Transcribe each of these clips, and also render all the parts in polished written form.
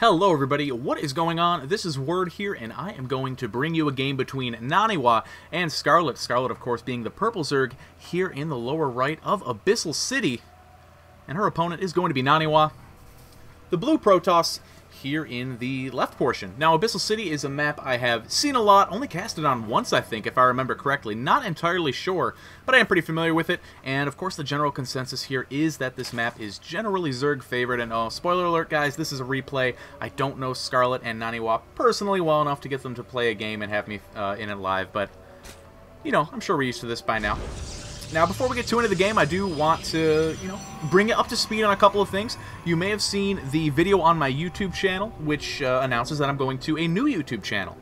Hello everybody, what is going on? This is Word here, and I am going to bring you a game between NaNiwa and Scarlett. Scarlett, of course, being the purple Zerg here in the lower right of Abyssal City. And her opponent is going to be NaNiwa, the blue Protoss, here in the left portion. Now, Abyssal City is a map I have seen a lot, only cast it on once, I think, if I remember correctly. Not entirely sure, but I am pretty familiar with it. And, of course, the general consensus here is that this map is generally Zerg favored. And, oh, spoiler alert, guys, this is a replay. I don't know Scarlett and NaNiwa personally well enough to get them to play a game and have me in it live, but, you know, I'm sure we're used to this by now. Now, before we get too into the game, I do want to, bring it up to speed on a couple of things. You may have seen the video on my YouTube channel, which announces that I'm going to a new YouTube channel.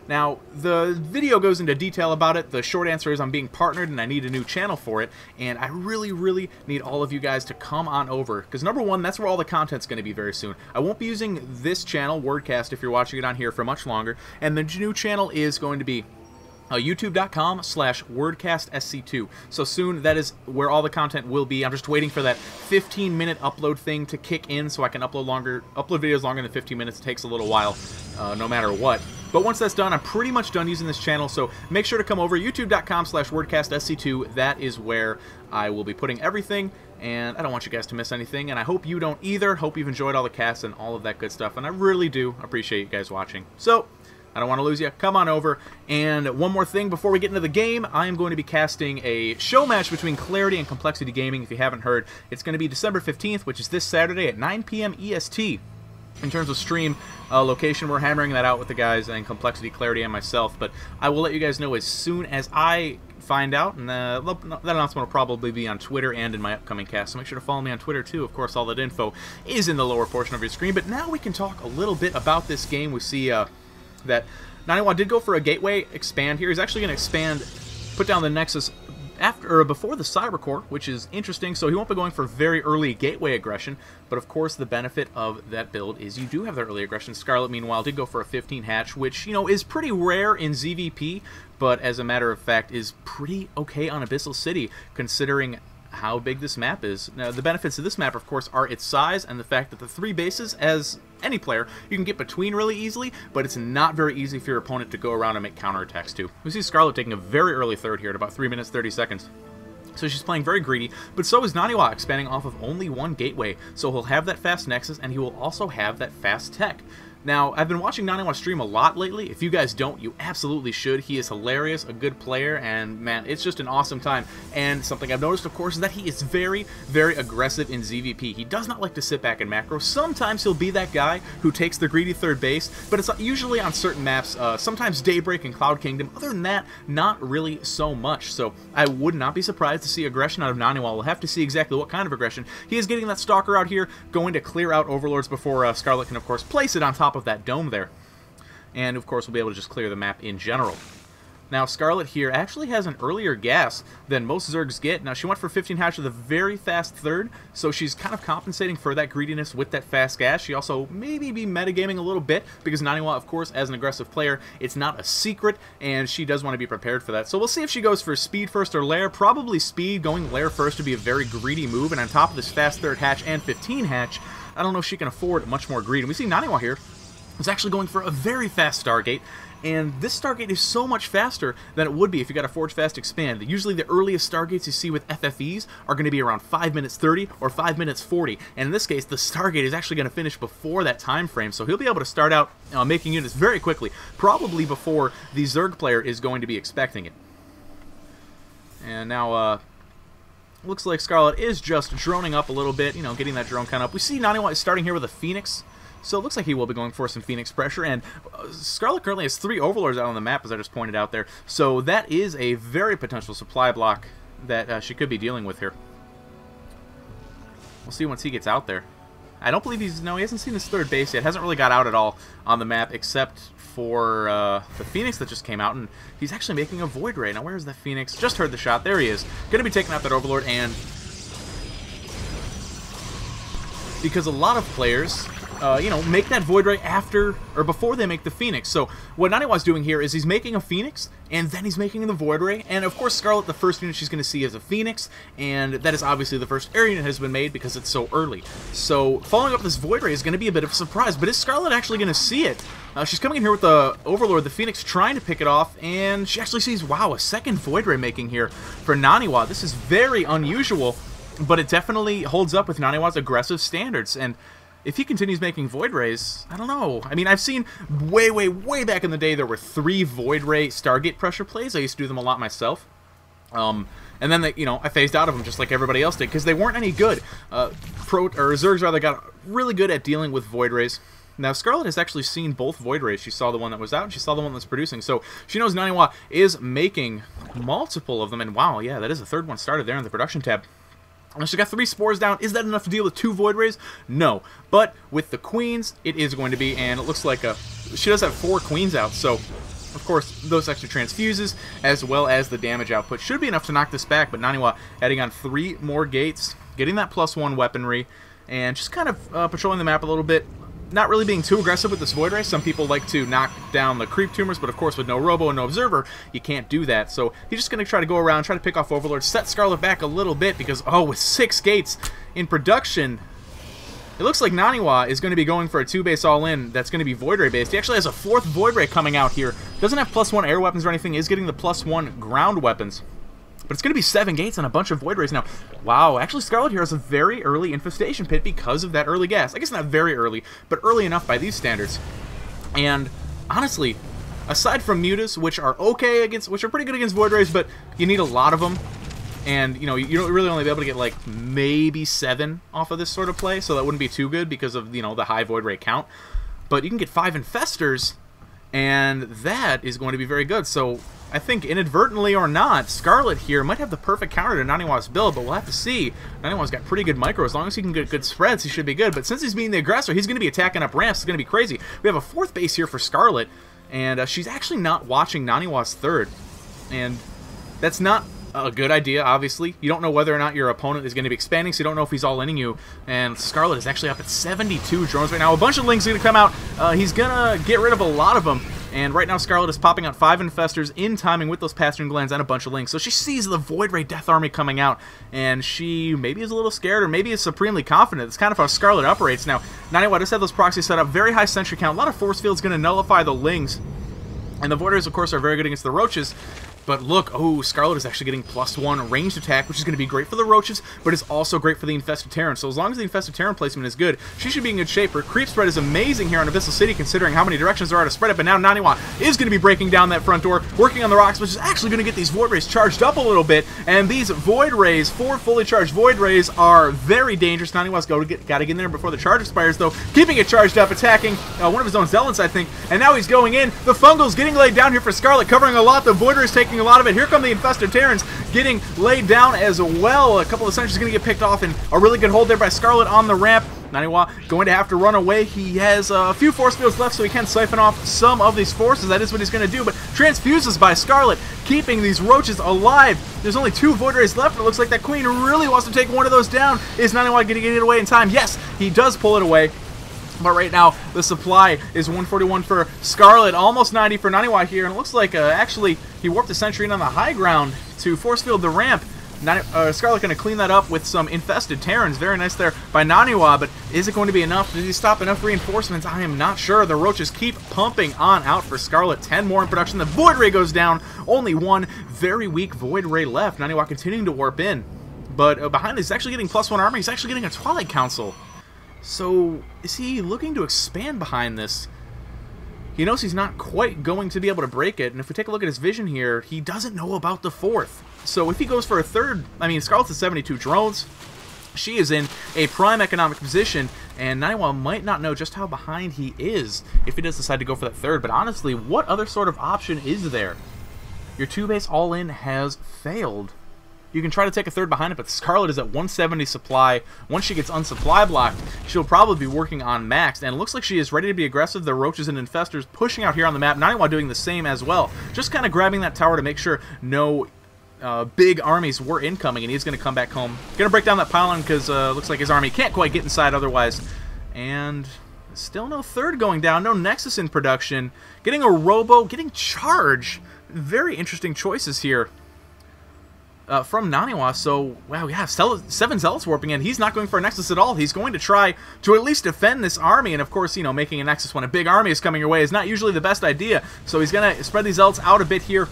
Now, the video goes into detail about it. The short answer is I'm being partnered and I need a new channel for it. And I really, really need all of you guys to come on over. Because number one, that's where all the content's going to be very soon. I won't be using this channel, Wordcast, if you're watching it on here, for much longer. And the new channel is going to be youtube.com/wordcastsc2. So soon, that is where all the content will be. I'm just waiting for that 15-minute upload thing to kick in so I can upload videos longer than 15 minutes. It takes a little while, no matter what. But once that's done, I'm pretty much done using this channel, so make sure to come over, youtube.com/wordcastsc2. That is where I will be putting everything, and I don't want you guys to miss anything, and I hope you don't either. Hope you've enjoyed all the casts and all of that good stuff, and I really do appreciate you guys watching. So, I don't want to lose you. Come on over. And one more thing before we get into the game, I am going to be casting a show match between Clarity and Complexity Gaming. If you haven't heard, it's going to be December 15th, which is this Saturday at 9 p.m. EST. In terms of stream location, we're hammering that out with the guys and Complexity, Clarity, and myself. But I will let you guys know as soon as I find out, and that announcement will probably be on Twitter and in my upcoming cast, so make sure to follow me on Twitter too. Of course, all that info is in the lower portion of your screen. But now we can talk a little bit about this game. We see that NaNiwa did go for a gateway expand here. He's actually going to expand, put down the Nexus after or before the Cyber Core, which is interesting. So he won't be going for very early gateway aggression, but of course the benefit of that build is you do have that early aggression. Scarlett, meanwhile, did go for a 15 hatch, which, is pretty rare in ZVP, but as a matter of fact is pretty okay on Abyssal City, considering how big this map is. Now, the benefits of this map, of course, are its size and the fact that the three bases, as any player, you can get between really easily, but it's not very easy for your opponent to go around and make counterattacks too. We see Scarlett taking a very early third here at about 3 minutes 30 seconds. So she's playing very greedy, but so is NaNiwa, expanding off of only one gateway. So he'll have that fast Nexus, and he will also have that fast tech. Now, I've been watching NaNiwa stream a lot lately. If you guys don't, you absolutely should. He is hilarious, a good player, and man, it's just an awesome time. And something I've noticed, of course, is that he is very, very aggressive in ZVP. He does not like to sit back and macro. Sometimes he'll be that guy who takes the greedy third base, but it's usually on certain maps, sometimes Daybreak and Cloud Kingdom. Other than that, not really so much. So I would not be surprised to see aggression out of NaNiwa. We'll have to see exactly what kind of aggression. He is getting that Stalker out here, going to clear out Overlords before Scarlett can, of course, place it on top of that dome there. And of course we'll be able to just clear the map in general. Now Scarlett here actually has an earlier gas than most Zergs get. Now she went for 15 hatch with a very fast third, so she's kind of compensating for that greediness with that fast gas. She also maybe be metagaming a little bit because NaNiwa, of course, as an aggressive player, it's not a secret, and she does want to be prepared for that. So we'll see if she goes for speed first or lair. Probably speed. Going lair first would be a very greedy move, and on top of this fast third hatch and 15 hatch, I don't know if she can afford much more greed. And we see NaNiwa here is actually going for a very fast Stargate, and this Stargate is so much faster than it would be if you got a Forge Fast Expand. Usually the earliest Stargates you see with FFEs are going to be around 5 minutes 30 or 5 minutes 40, and in this case the Stargate is actually going to finish before that time frame, so he'll be able to start out making units very quickly, probably before the Zerg player is going to be expecting it. And now looks like Scarlett is just droning up a little bit, getting that drone count up. We see NaNiwa is starting here with a Phoenix, so it looks like he will be going for some Phoenix pressure, and Scarlett currently has 3 Overlords out on the map, as I just pointed out there, so that is a very potential supply block that she could be dealing with here. We'll see once he gets out there. I don't believe he hasn't seen his third base yet, hasn't really got out at all on the map, except for the Phoenix that just came out, and he's actually making a Void Ray. Now, where is that Phoenix? Just heard the shot. There he is. Going to be taking out that Overlord, and because a lot of players you know, make that Void Ray after or before they make the Phoenix. So what NaNiwa's doing here is he's making a Phoenix, and then he's making the Void Ray. And of course, Scarlett, the first unit she's going to see is a Phoenix, and that is obviously the first air unit has been made because it's so early. So following up this Void Ray is going to be a bit of a surprise, but is Scarlett actually going to see it? She's coming in here with the Overlord, the Phoenix, trying to pick it off, and she actually sees, wow, a second Void Ray making here for NaNiwa. This is very unusual, but it definitely holds up with NaNiwa's aggressive standards. And if he continues making Void Rays, I don't know. I mean, I've seen way, way, way back in the day there were 3 Void Ray Stargate pressure plays. I used to do them a lot myself. And then, you know, I phased out of them just like everybody else did because they weren't any good. Zergs rather got really good at dealing with Void Rays. Now, Scarlett has actually seen both Void Rays. She saw the one that was out, and she saw the one that's producing. So she knows NaNiwa is making multiple of them. And wow, yeah, that is the third one started there in the production tab. She got 3 spores down. Is that enough to deal with 2 Void Rays? No. But with the queens, it is going to be, and it looks like she does have 4 queens out, so of course those extra transfuses as well as the damage output should be enough to knock this back. But NaNiwa adding on 3 more gates, getting that +1 weaponry, and just kind of patrolling the map a little bit. Not really being too aggressive with this Void Ray. Some people like to knock down the creep tumors, but of course with no Robo and no Observer, you can't do that. So he's just going to try to go around, try to pick off Overlord, set Scarlett back a little bit because, oh, with 6 gates in production, it looks like NaNiwa is going to be going for a 2-base all-in that's going to be Void Ray based. He actually has a 4th Void Ray coming out here. Doesn't have +1 air weapons or anything, is getting the +1 ground weapons. But it's going to be 7 gates and a bunch of Void Rays now. Wow, actually Scarlett here has a very early infestation pit because of that early gas. I guess not very early, but early enough by these standards. And honestly, aside from Mutas, which are okay against, which are pretty good against Void Rays, but you need a lot of them. And, you know, you don't really only be able to get, like, maybe 7 off of this sort of play, so that wouldn't be too good because of, you know, the high Void Ray count. But you can get 5 Infestors, and that is going to be very good. So I think inadvertently or not, Scarlett here might have the perfect counter to NaNiwa's build, but we'll have to see. NaNiwa's got pretty good micro. As long as he can get good spreads, he should be good. But since he's being the aggressor, he's going to be attacking up ramps. It's going to be crazy. We have a 4th base here for Scarlett, and she's actually not watching NaNiwa's 3rd. And that's not a good idea, obviously. You don't know whether or not your opponent is going to be expanding, so you don't know if he's all-inning you. And Scarlett is actually up at 72 drones right now. A bunch of Lings are going to come out. He's going to get rid of a lot of them. And right now, Scarlett is popping out 5 Infestors in timing with those Pastoring Glands and a bunch of Lings. So she sees the Void Ray Death Army coming out, and she maybe is a little scared, or maybe is supremely confident. It's kind of how Scarlett operates. Now, NaNiwa does have those proxies set up, very high sentry count. A lot of force fields going to nullify the Lings. And the Void Rays, of course, are very good against the Roaches. But look, oh, Scarlett is actually getting +1 ranged attack, which is going to be great for the Roaches, but is also great for the Infested Terran. So as long as the Infested Terran placement is good, she should be in good shape. Her creep spread is amazing here on Abyssal City, considering how many directions there are to spread it. But now NaNiwa is going to be breaking down that front door, working on the rocks, which is actually going to get these Void Rays charged up a little bit. And these Void Rays, 4 fully charged Void Rays, are very dangerous. NaNiwa's got to get in there before the charge expires, though. Keeping it charged up, attacking one of his own Zealots, I think. And now he's going in. The Fungal's getting laid down here for Scarlett, covering a lot. The Void Rays taking a lot of it. Here come the Infested Terrans getting laid down as well. A couple of sentries going to get picked off, and a really good hold there by Scarlett on the ramp. NaNiwa going to have to run away. He has a few force fields left, so he can siphon off some of these forces. That is what he's going to do, but transfuses by Scarlett, keeping these Roaches alive. There's only 2 Void Rays left. It looks like that Queen really wants to take one of those down. Is NaNiwa going to get it away in time? Yes, he does pull it away. But right now, the supply is 141 for Scarlett, almost 90 for NaNiwa here. And it looks like, actually, he warped the sentry in on the high ground to force field the ramp. Scarlett going to clean that up with some Infested Terrans. Very nice there by NaNiwa, but is it going to be enough? Did he stop enough reinforcements? I am not sure. The Roaches keep pumping on out for Scarlett. 10 more in production. The Void Ray goes down. Only 1 very weak Void Ray left. NaNiwa continuing to warp in. But behind this, he's actually getting +1 armor. He's actually getting a Twilight Council. So, is he looking to expand behind this? He knows he's not quite going to be able to break it, and if we take a look at his vision here, he doesn't know about the 4th. So if he goes for a 3rd, I mean, Scarlett's at 72 drones. She is in a prime economic position, and NaNiwa might not know just how behind he is if he does decide to go for that 3rd. But honestly, what other sort of option is there? Your 2-base all-in has failed. You can try to take a 3rd behind it, but Scarlett is at 170 supply. Once she gets unsupply blocked, she'll probably be working on max. And it looks like she is ready to be aggressive. The Roaches and Infestors pushing out here on the map. NaNiwa doing the same as well. Just kind of grabbing that tower to make sure no big armies were incoming, and he's going to come back home. Going to break down that pylon because looks like his army can't quite get inside otherwise. And Still no third going down, no Nexus in production. Getting a Robo, getting Charge. Very interesting choices here from NaNiwa. So, wow, yeah, 7 Zealots warping in. He's not going for a Nexus at all. He's going to try to at least defend this army. And, of course, you know, making a Nexus when a big army is coming your way is not usually the best idea. So he's going to spread these Zealots out a bit here.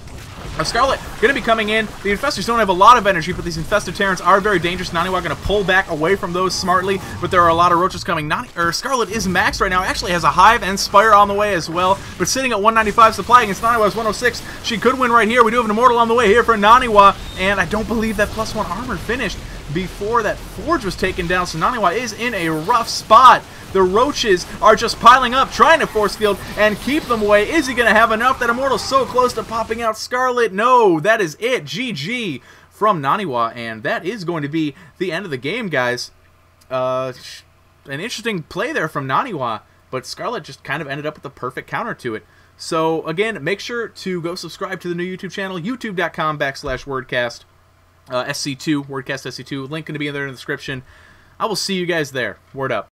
Scarlett going to be coming in. The Infestors don't have a lot of energy, but these Infested Terrans are very dangerous. NaNiwa going to pull back away from those smartly, but there are a lot of Roaches coming. Scarlett is maxed right now. Actually has a Hive and Spire on the way as well, but sitting at 195 supply against NaNiwa's 106. She could win right here. We do have an Immortal on the way here for NaNiwa, and I don't believe that +1 armor finished before that Forge was taken down, so NaNiwa is in a rough spot. The Roaches are just piling up, trying to force field and keep them away. Is he going to have enough? That Immortal's so close to popping out. Scarlett, no, that is it. GG from NaNiwa, and that is going to be the end of the game, guys. An interesting play there from NaNiwa, but Scarlett just kind of ended up with the perfect counter to it. So, again, make sure to go subscribe to the new YouTube channel, youtube.com/wordcast, SC2, Wordcast SC2. Link going to be in there in the description. I will see you guys there. Word up.